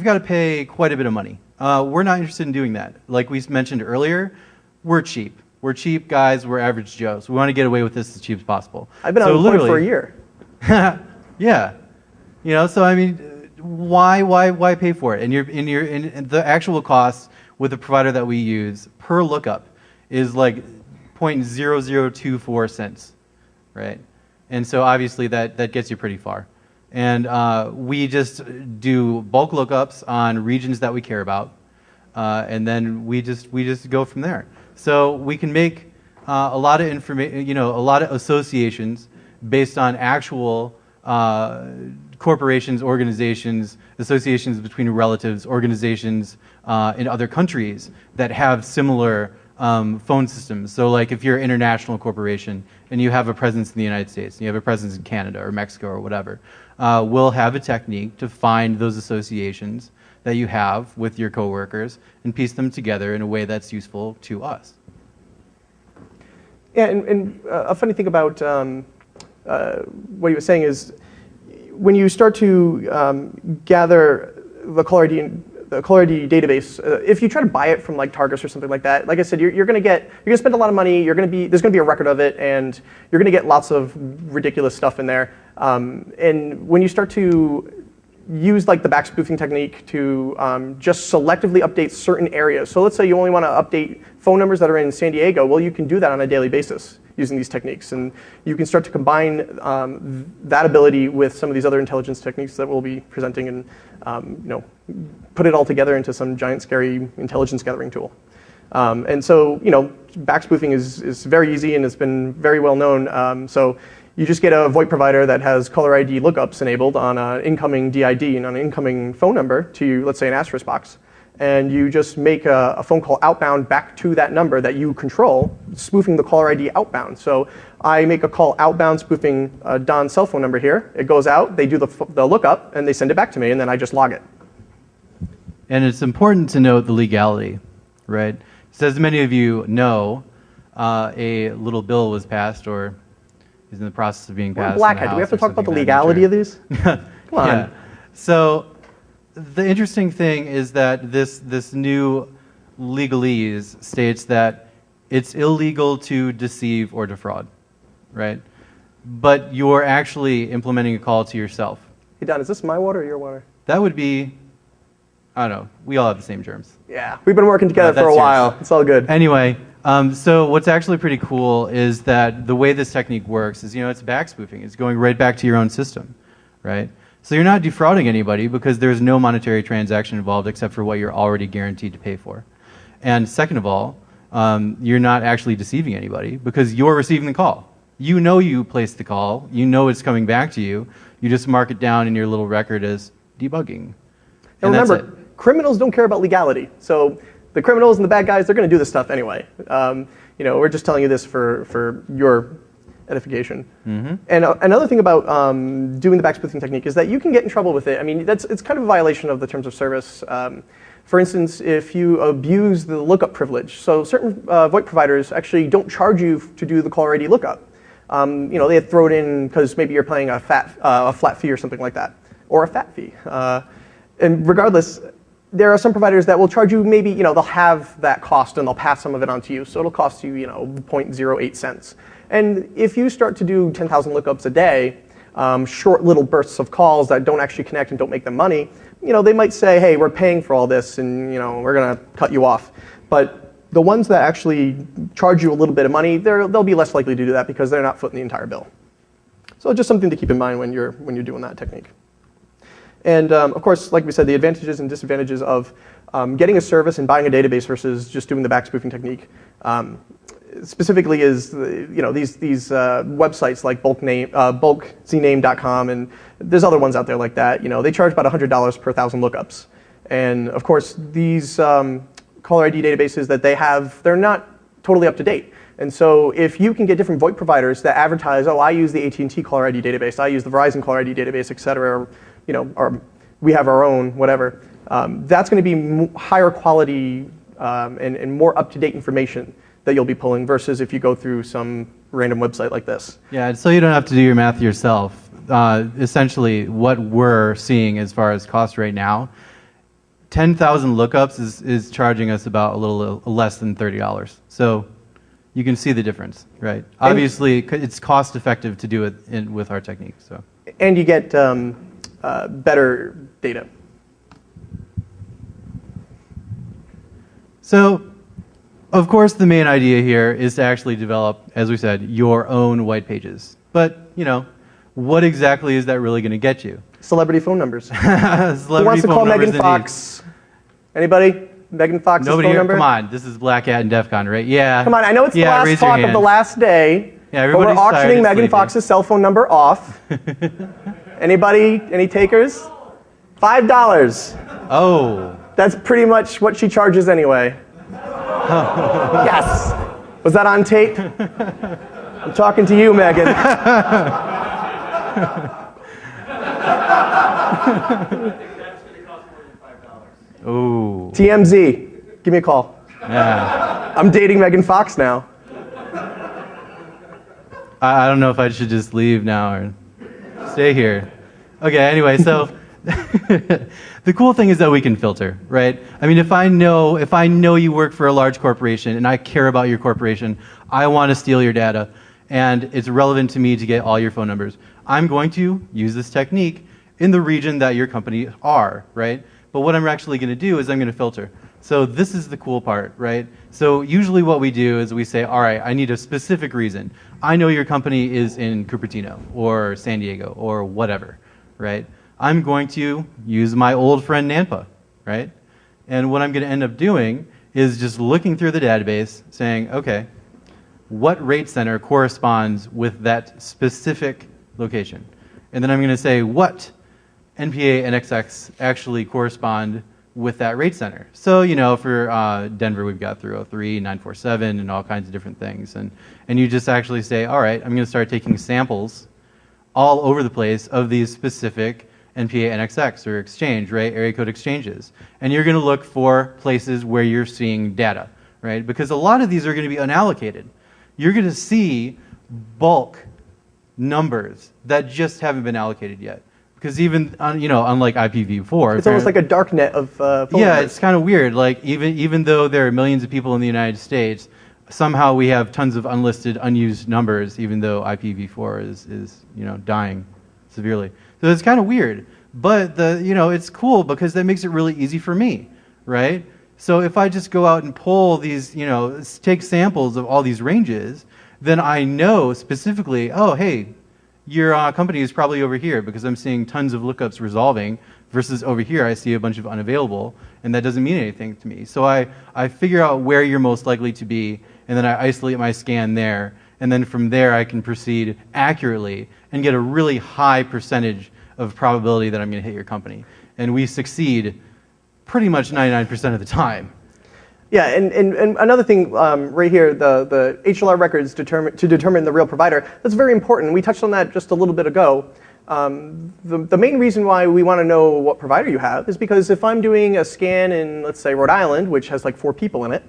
got to pay quite a bit of money. We're not interested in doing that. Like we mentioned earlier, we're cheap. We're cheap guys. We're average Joes. We want to get away with this as cheap as possible. I've been on point for a year. Yeah, you know. So I mean, why pay for it? And the actual cost with the provider that we use per lookup is like 0.0024 cents, right? And so obviously that gets you pretty far. And we just do bulk lookups on regions that we care about, and then we just go from there. So we can make a lot of information, a lot of associations based on actual corporations, organizations, associations between relatives, organizations in other countries that have similar phone systems. So like if you're an international corporation and you have a presence in the United States, and you have a presence in Canada or Mexico or whatever, we'll have a technique to find those associations that you have with your coworkers and piece them together in a way that's useful to us. Yeah, and a funny thing about what he was saying is when you start to gather the caller ID database, if you try to buy it from like Targus or something like that, like I said, you're going to spend a lot of money. There's going to be a record of it, and you're going to get lots of ridiculous stuff in there. And when you start to use like the backspoofing technique to just selectively update certain areas. So let's say you only want to update phone numbers that are in San Diego. Well, you can do that on a daily basis using these techniques, and you can start to combine that ability with some of these other intelligence techniques that we'll be presenting, and put it all together into some giant, scary intelligence gathering tool. And so, backspoofing is very easy and it's been very well known. So you just get a VoIP provider that has caller ID lookups enabled on an incoming DID and on an incoming phone number to, let's say, an asterisk box. And you just make a phone call outbound back to that number that you control, spoofing the caller ID outbound. So I make a call outbound spoofing Don's cell phone number here. It goes out, they do the lookup, and they send it back to me, and then I just log it. And it's important to note the legality, right? So as many of you know, a little bill was passed, or is in the process of being passed. Blackhat. Do we have to talk about the legality of these? Come on. Yeah. So the interesting thing is that this new legalese states that it's illegal to deceive or defraud, right? But you're actually implementing a call to yourself. Hey, Don, is this my water or your water? That would be, I don't know, we all have the same germs. Yeah, we've been working together for a while. Yours. It's all good. Anyway, so what's actually pretty cool is that the way this technique works is, it's backspoofing. It's going right back to your own system, right? So you're not defrauding anybody because there's no monetary transaction involved except for what you're already guaranteed to pay for. And second of all, you're not actually deceiving anybody because you're receiving the call. You know you placed the call. You know it's coming back to you. You just mark it down in your little record as debugging. And remember, criminals don't care about legality. So the criminals and the bad guys, they're going to do this stuff anyway. We're just telling you this for your edification. Mm-hmm. And another thing about doing the backspoofing technique is that you can get in trouble with it. I mean, it's kind of a violation of the terms of service. For instance, if you abuse the lookup privilege. So certain VoIP providers actually don't charge you to do the caller ID lookup. They throw it in because maybe you're paying a flat fee or something like that, or a fat fee. And regardless, there are some providers that will charge you maybe, they'll have that cost and they'll pass some of it on to you. So it'll cost you, 0.08 cents. And if you start to do 10,000 lookups a day, short little bursts of calls that don't actually connect and don't make them money, they might say, hey, we're paying for all this and, we're going to cut you off. But the ones that actually charge you a little bit of money, they'll be less likely to do that because they're not footing the entire bill. So just something to keep in mind when you're doing that technique. And of course, like we said, the advantages and disadvantages of getting a service and buying a database versus just doing the backspoofing technique. Specifically is these websites like bulkzname.com, and there's other ones out there like that. They charge about $100 per 1,000 lookups. And of course, these caller ID databases that they have, they're not totally up to date. And so if you can get different VoIP providers that advertise, oh, I use the AT&T caller ID database, I use the Verizon caller ID database, et cetera, or we have our own, whatever, that's going to be higher quality and more up-to-date information that you'll be pulling versus if you go through some random website like this. Yeah, so you don't have to do your math yourself. Essentially, what we're seeing as far as cost right now 10,000 lookups is charging us about a little less than $30. So you can see the difference, right? Obviously, it's cost effective to do it with our technique. So. And you get better data. So, of course, the main idea here is to actually develop, as we said, your own white pages. But, you know, what exactly is that really going to get you? Celebrity phone numbers. Celebrity Who wants to call Megan indeed. Fox? Anybody? Megan Fox's Nobody phone here? number? Come on, this is Blackhat and DEF CON, right? Yeah. Come on, I know it's the last raise your talk of the hands. last day, Yeah, but we're everybody's tired auctioning and Megan sleepy. Fox's cell phone number off. Anybody? Any takers? $5. Oh. That's pretty much what she charges anyway. Yes. Was that on tape? I'm talking to you, Megan. Ooh. TMZ, give me a call. Yeah. I'm dating Megan Fox now. I don't know if I should just leave now or stay here. Okay, anyway, so the cool thing is that we can filter, right? I mean, if I know you work for a large corporation and I care about your corporation, I want to steal your data, and it's relevant to me to get all your phone numbers. I'm going to use this technique in the region that your company are, right? But what I'm actually going to do is I'm going to filter. So this is the cool part, right? So usually what we do is we say, all right, I need a specific reason. I know your company is in Cupertino or San Diego or whatever, right? I'm going to use my old friend Nampa, right? And what I'm going to end up doing is just looking through the database saying, okay, what rate center corresponds with that specific location? And then I'm going to say, what NPA and XX actually correspond with that rate center? So, you know, for Denver, we've got 303, 947, and all kinds of different things. And you just actually say, all right, I'm going to start taking samples all over the place of these specific NPA NXX or exchange, right, area code exchanges. And you're going to look for places where you're seeing data, right? Because a lot of these are going to be unallocated. You're going to see bulk numbers that just haven't been allocated yet. Because even, you know, unlike IPv4, it's almost like a dark net of phone numbers. It's kind of weird. Like even though there are millions of people in the United States, somehow we have tons of unlisted, unused numbers, even though IPv4 is you know, dying severely. So it's kind of weird. But it's cool because that makes it really easy for me, right? So if I just go out and pull these, you know, take samples of all these ranges, then I know specifically, oh, hey, your company is probably over here because I'm seeing tons of lookups resolving versus over here I see a bunch of unavailable, and that doesn't mean anything to me. So I figure out where you're most likely to be, and then I isolate my scan there, and then from there I can proceed accurately and get a really high percentage of probability that I'm going to hit your company. And we succeed pretty much 99% of the time. Yeah, and another thing right here, the HLR records to determine the real provider, that's very important. We touched on that just a little bit ago. The main reason why we want to know what provider you have is because if I'm doing a scan in, let's say, Rhode Island, which has like 4 people in it,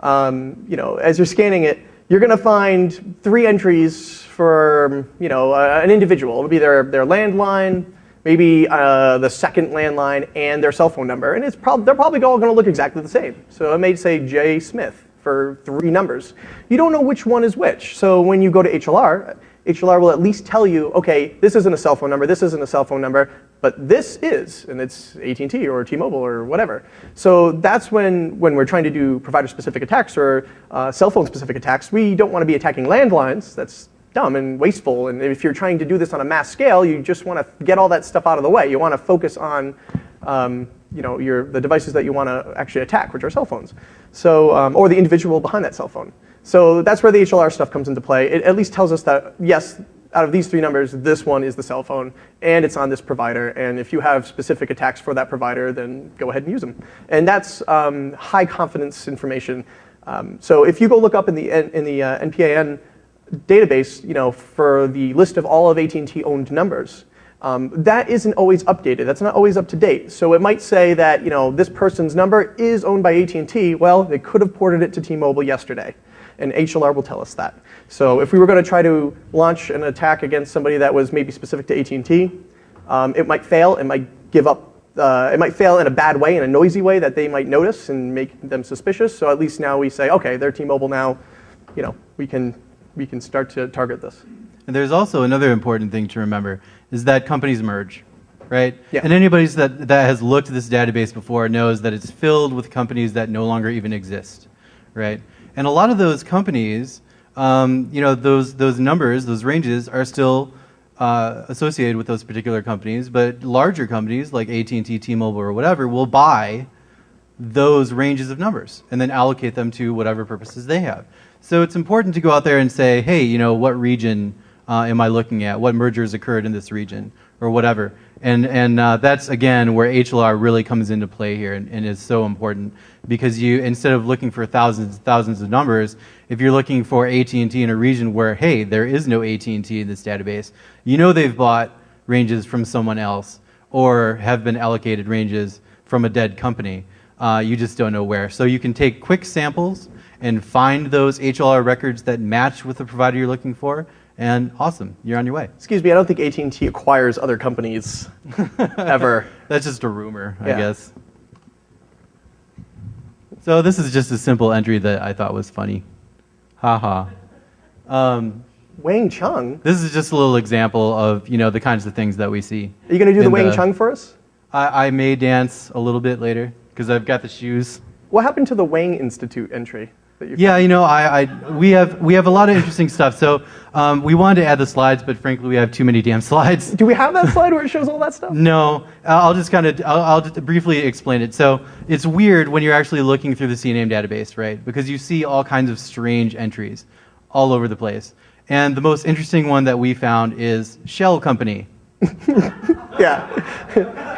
you know, as you're scanning it, you're going to find 3 entries for, you know, an individual. It'll be their landline, maybe the second landline, and their cell phone number. And they're probably all going to look exactly the same. So it may say J. Smith for 3 numbers. You don't know which one is which. So when you go to HLR, HLR will at least tell you, okay, this isn't a cell phone number, this isn't a cell phone number, but this is, and it's AT&T or T-Mobile or whatever. So that's when we're trying to do provider-specific attacks or cell phone-specific attacks, we don't want to be attacking landlines. That's dumb and wasteful. And if you're trying to do this on a mass scale, you just want to get all that stuff out of the way. You want to focus on you know, the devices that you want to actually attack, which are cell phones. So, or the individual behind that cell phone. So that's where the HLR stuff comes into play. It at least tells us that, yes, out of these 3 numbers, this one is the cell phone, and it's on this provider. And if you have specific attacks for that provider, then go ahead and use them. And that's high confidence information. So if you go look up in the NPAN database, you know, for the list of all of AT&T owned numbers, that isn't always updated. That's not always up to date. So it might say that, you know, this person's number is owned by AT&T. Well, they could have ported it to T-Mobile yesterday, and HLR will tell us that. So if we were going to try to launch an attack against somebody that was maybe specific to AT&T, it might fail. It might give up it might fail in a bad way, in a noisy way that they might notice and make them suspicious. So at least now we say, okay, they're T-Mobile now. We can start to target this. And there's also another important thing to remember is that companies merge, right? Yeah. And anybody that has looked at this database before knows that it's filled with companies that no longer even exist, right? And a lot of those companies, those numbers, those ranges are still associated with those particular companies, but larger companies like AT&T, T-Mobile, or whatever will buy those ranges of numbers and then allocate them to whatever purposes they have. So it's important to go out there and say, hey, what region am I looking at? What mergers occurred in this region or whatever? And that's, again, where HLR really comes into play here and is so important, because instead of looking for thousands and thousands of numbers, if you're looking for AT&T in a region where, hey, there is no AT&T in this database, they've bought ranges from someone else or have been allocated ranges from a dead company. You just don't know where. So you can take quick samples and find those HLR records that match with the provider you're looking for, and awesome, you're on your way. Excuse me, I don't think AT&T acquires other companies ever. That's just a rumor, I guess. So this is just a simple entry that I thought was funny. Haha. Wang Chung? This is just a little example of the kinds of things that we see. Are you going to do the Wang Chung for us? I may dance a little bit later because I've got the shoes. What happened to the Wang Institute entry? Yeah, we have a lot of interesting stuff. So we wanted to add the slides, but frankly, we have too many damn slides. Do we have that slide where it shows all that stuff? No, I'll just briefly explain it. So it's weird when you're actually looking through the CNAME database, right? Because you see all kinds of strange entries all over the place. And the most interesting one that we found is Shell Company. Yeah.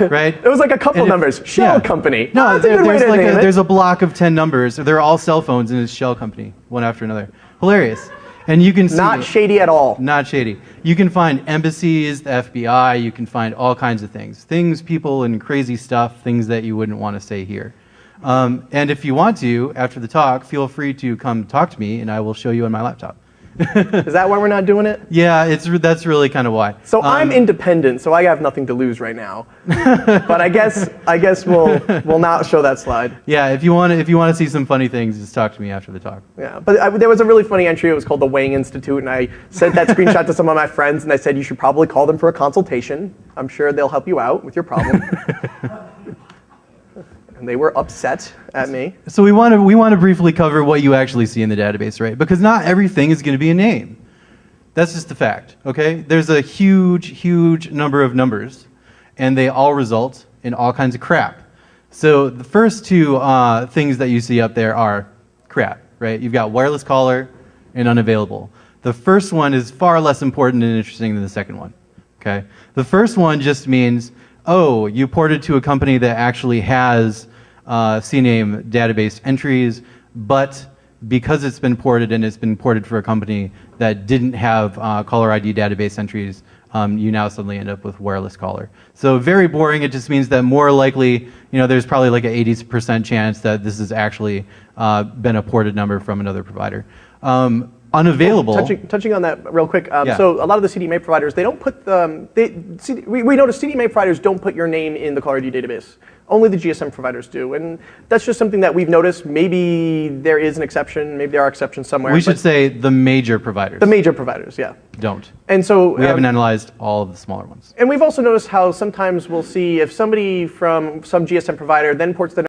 Right? It was like a couple numbers. Shell Company. No, there's a block of 10 numbers. They're all cell phones, and it's Shell Company, one after another. Hilarious. And you can see... Not shady at all. Not shady. You can find embassies, the FBI, you can find all kinds of things. Things, people, and crazy stuff, things that you wouldn't want to say here. And if you want to, after the talk, feel free to come talk to me, and I will show you on my laptop. Is that why we're not doing it? Yeah, that's really kind of why. So I'm independent, so I have nothing to lose right now. But I guess we'll not show that slide. Yeah, if you want to see some funny things, just talk to me after the talk. Yeah, but there was a really funny entry. It was called the Wang Institute, and I sent that screenshot to some of my friends, and I said you should probably call them for a consultation. I'm sure they'll help you out with your problem. And they were upset at me. So we want to briefly cover what you actually see in the database, right? Because not everything is going to be a name. That's just a fact, okay? There's a huge number of numbers, and they all result in all kinds of crap. So the first two things that you see up there are crap, right? You've got wireless caller and unavailable. The first one is far less important and interesting than the second one, okay? The first one just means, oh, you ported to a company that actually has CNAME database entries, but because it's been ported and it's been ported for a company that didn't have caller ID database entries, you now suddenly end up with wireless caller. So very boring. It just means that more likely, there's probably like an 80% chance that this has actually been a ported number from another provider. Unavailable. Touching on that real quick. So a lot of the CDMA providers, they don't put we notice CDMA providers don't put your name in the caller ID database. Only the GSM providers do, and that's just something that we've noticed. Maybe there is an exception. Maybe there are exceptions somewhere. We should say the major providers. The major providers, yeah. Don't. And so we haven't analyzed all of the smaller ones. And we've also noticed how sometimes we'll see if somebody from some GSM provider then ports the